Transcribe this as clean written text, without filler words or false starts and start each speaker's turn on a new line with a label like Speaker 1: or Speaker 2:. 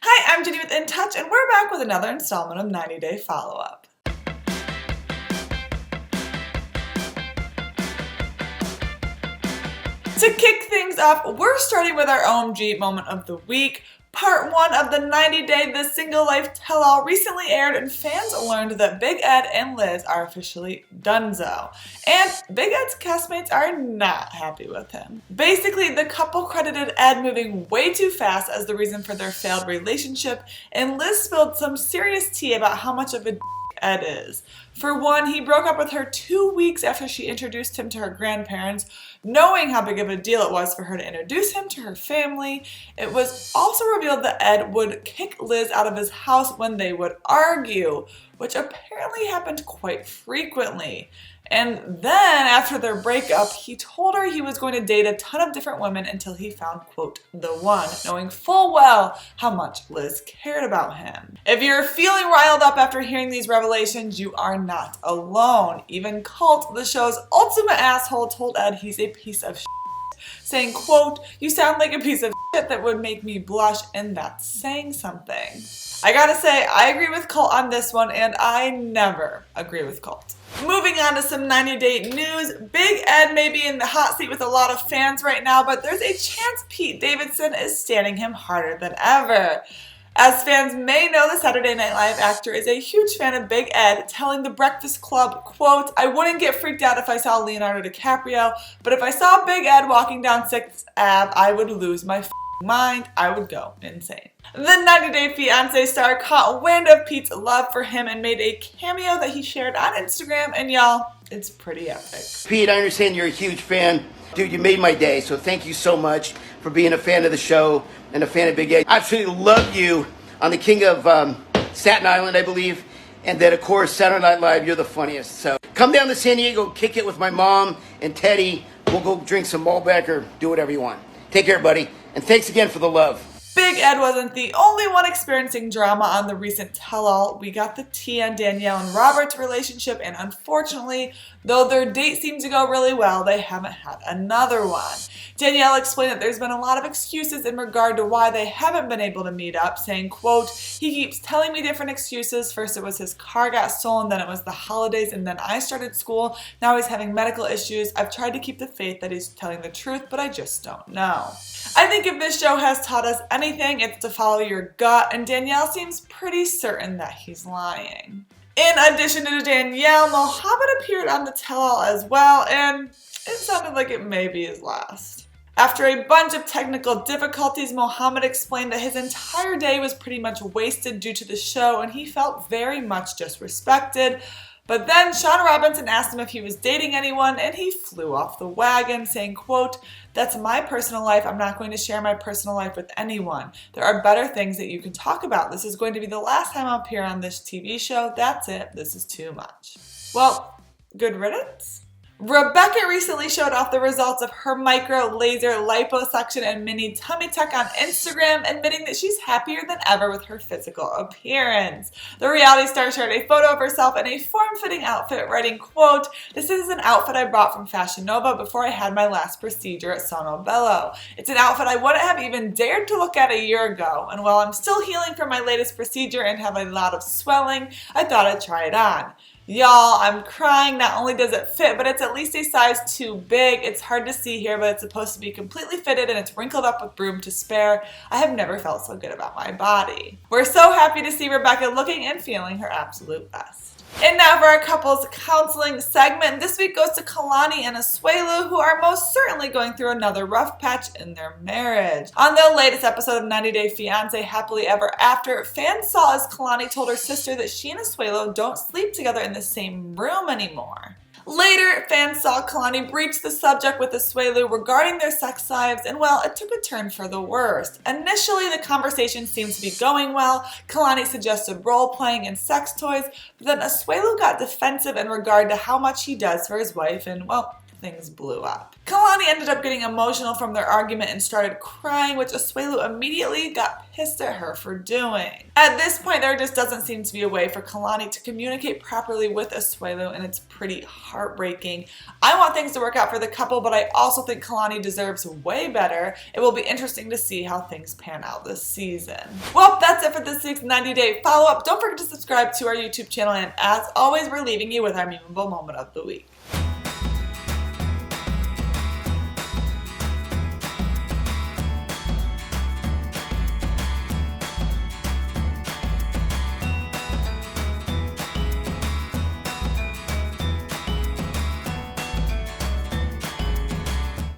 Speaker 1: Hi, I'm Jenny with In Touch, and we're back with another installment of 90 Day Follow-Up. To kick things off, we're starting with our OMG moment of the week. Part 1 of the 90 Day The Single Life Tell-All recently aired, and fans learned that Big Ed and Liz are officially donezo. And Big Ed's castmates are not happy with him. Basically, the couple credited Ed moving way too fast as the reason for their failed relationship, and Liz spilled some serious tea about how much of a Ed is. For one, he broke up with her 2 weeks after she introduced him to her grandparents, knowing how big of a deal it was for her to introduce him to her family. It was also revealed that Ed would kick Liz out of his house when they would argue, which apparently happened quite frequently. And then, after their breakup, he told her he was going to date a ton of different women until he found, quote, the one, knowing full well how much Liz cared about him. If you're feeling riled up after hearing these revelations, you are not alone. Even Cult, the show's ultimate asshole, told Ed he's a piece of shit, saying, quote, you sound like a piece of shit that would make me blush, and that's saying something. I gotta say, I agree with Cult on this one, and I never agree with Cult. Moving on to some 90-day news, Big Ed may be in the hot seat with a lot of fans right now, but there's a chance Pete Davidson is standing him harder than ever. As fans may know, the Saturday Night Live actor is a huge fan of Big Ed, telling The Breakfast Club, quote, I wouldn't get freaked out if I saw Leonardo DiCaprio, but if I saw Big Ed walking down 6th Ave, I would lose my mind. I would go insane. The 90 Day Fiance star caught wind of Pete's love for him and made a cameo that he shared on Instagram, and y'all, it's pretty epic.
Speaker 2: Pete, I understand you're a huge fan. Dude, you made my day, so thank you so much for being a fan of the show and a fan of Big Ed. I absolutely love you on the King of Staten Island, I believe, and then, of course, Saturday Night Live, you're the funniest. So come down to San Diego, kick it with my mom and Teddy. We'll go drink some Malbec or do whatever you want. Take care, buddy, and thanks again for the love.
Speaker 1: Big Ed wasn't the only one experiencing drama on the recent tell-all. We got the tea on Danielle and Robert's relationship, and unfortunately, though their date seemed to go really well, they haven't had another one. Danielle explained that there's been a lot of excuses in regard to why they haven't been able to meet up, saying, quote, he keeps telling me different excuses. First it was his car got stolen, then it was the holidays, and then I started school. Now he's having medical issues. I've tried to keep the faith that he's telling the truth, but I just don't know. I think if this show has taught us anything, it's to follow your gut, and Danielle seems pretty certain that he's lying. In addition to Danielle, Mohammed appeared on the tell-all as well, and it sounded like it may be his last. After a bunch of technical difficulties, Mohammed explained that his entire day was pretty much wasted due to the show, and he felt very much disrespected. But then Sean Robinson asked him if he was dating anyone, and he flew off the wagon, saying, quote, that's my personal life. I'm not going to share my personal life with anyone. There are better things that you can talk about. This is going to be the last time I'll appear on this TV show. That's it. This is too much. Well, good riddance. Rebecca recently showed off the results of her micro, laser, liposuction, and mini tummy tuck on Instagram, admitting that she's happier than ever with her physical appearance. The reality star shared a photo of herself in a form-fitting outfit, writing, quote, this is an outfit I bought from Fashion Nova before I had my last procedure at Sono Bello. It's an outfit I wouldn't have even dared to look at a year ago, and while I'm still healing from my latest procedure and have a lot of swelling, I thought I'd try it on. Y'all, I'm crying. Not only does it fit, but it's at least a size too big. It's hard to see here, but it's supposed to be completely fitted and it's wrinkled up with room to spare. I have never felt so good about my body. We're so happy to see Rebecca looking and feeling her absolute best. And now for our couples counseling segment. This week goes to Kalani and Asuelu, who are most certainly going through another rough patch in their marriage. On the latest episode of 90 Day Fiance Happily Ever After, fans saw as Kalani told her sister that she and Asuelu don't sleep together in the same room anymore. Later, fans saw Kalani breach the subject with Asuelu regarding their sex lives, and well, it took a turn for the worst. Initially, the conversation seemed to be going well. Kalani suggested role-playing and sex toys, but then Asuelu got defensive in regard to how much he does for his wife, and well, things blew up. Kalani ended up getting emotional from their argument and started crying, which Asuelu immediately got pissed at her for doing. At this point, there just doesn't seem to be a way for Kalani to communicate properly with Asuelu, and it's pretty heartbreaking. I want things to work out for the couple, but I also think Kalani deserves way better. It will be interesting to see how things pan out this season. Well, that's it for this week's 90-day follow-up. Don't forget to subscribe to our YouTube channel, and as always, we're leaving you with our memeable moment of the week.